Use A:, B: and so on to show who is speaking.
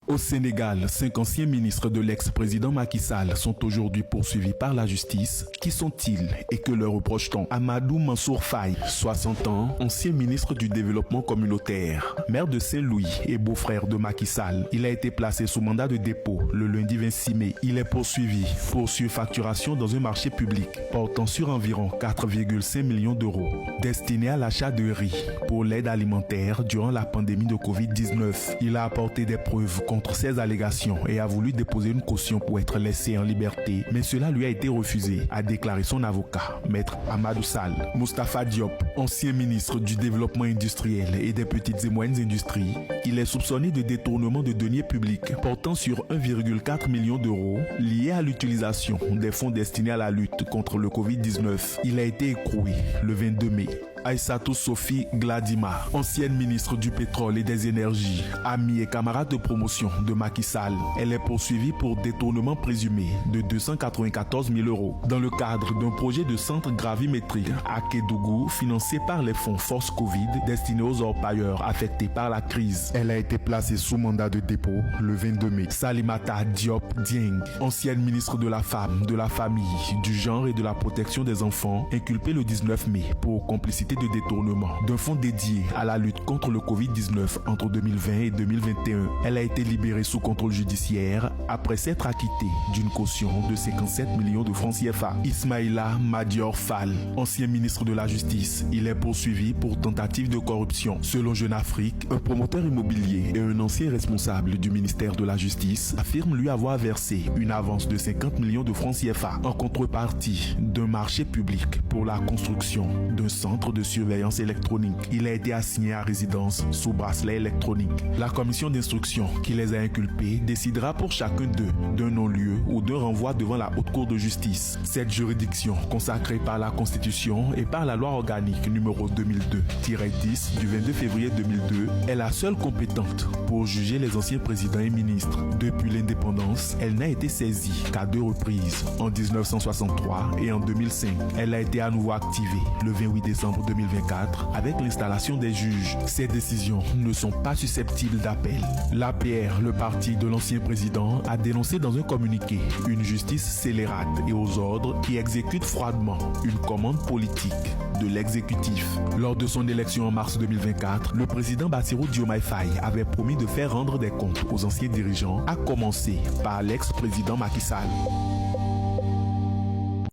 A: Au Sénégal, 5 anciens ministres de l'ex-président Macky Sall sont aujourd'hui poursuivis par la justice. Qui sont-ils et que leur reproche-t-on? Amadou Mansour Faye, 60 ans, ancien ministre du développement communautaire, maire de Saint-Louis et beau-frère de Macky Sall. Il a été placé sous mandat de dépôt le lundi 26 mai. Il est poursuivi pour surfacturation dans un marché public portant sur environ 4,5 millions d'euros, destiné à l'achat de riz pour l'aide alimentaire durant la pandémie de Covid-19. Il a apporté des preuves contre ces allégations et a voulu déposer une caution pour être laissé en liberté, mais cela lui a été refusé, a déclaré son avocat, maître Amadou Sall. Moustapha Diop, ancien ministre du développement industriel et des petites et moyennes industries, il est soupçonné de détournement de deniers publics portant sur 1,4 million d'euros liés à l'utilisation des fonds destinés à la lutte contre le Covid-19. Il a été écroué le 22 mai. Aïssatou Sophie Gladima, ancienne ministre du pétrole et des énergies, amie et camarade de promotion de Macky Sall. Elle est poursuivie pour détournement présumé de 294 000 euros dans le cadre d'un projet de centre gravimétrique à Kédougou financé par les fonds Force Covid destinés aux orpailleurs affectés par la crise. Elle a été placée sous mandat de dépôt le 22 mai. Salimata Diop Dieng, ancienne ministre de la Femme, de la Famille, du Genre et de la Protection des enfants, inculpée le 19 mai pour complicité de détournement d'un fonds dédié à la lutte contre le Covid-19 entre 2020 et 2021. Elle a été libérée sous contrôle judiciaire après s'être acquittée d'une caution de 57 millions de francs CFA. Ismaïla Madior Fall, ancien ministre de la Justice, il est poursuivi pour tentative de corruption. Selon Jeune Afrique, un promoteur immobilier et un ancien responsable du ministère de la Justice affirment lui avoir versé une avance de 50 millions de francs CFA en contrepartie d'un marché public pour la construction d'un centre de surveillance électronique. Il a été assigné à résidence sous bracelet électronique. La commission d'instruction qui les a inculpés décidera pour chacun d'eux d'un non-lieu ou d'un renvoi devant la Haute Cour de justice. Cette juridiction, consacrée par la Constitution et par la loi organique numéro 2002-10 du 22 février 2002, est la seule compétente pour juger les anciens présidents et ministres. Depuis l'indépendance, elle n'a été saisie qu'à 2 reprises, en 1963 et en 2005. Elle a été à nouveau activée le 28 décembre 2024 avec l'installation des juges. Ces décisions ne sont pas susceptibles d'appel. L'APR, le parti de l'ancien président, a dénoncé dans un communiqué une justice scélérate et aux ordres qui exécute froidement une commande politique de l'exécutif. Lors de son élection en mars 2024, le président Bassirou Diomaye Faye avait promis de faire rendre des comptes aux anciens dirigeants, à commencer par l'ex-président Macky Sall.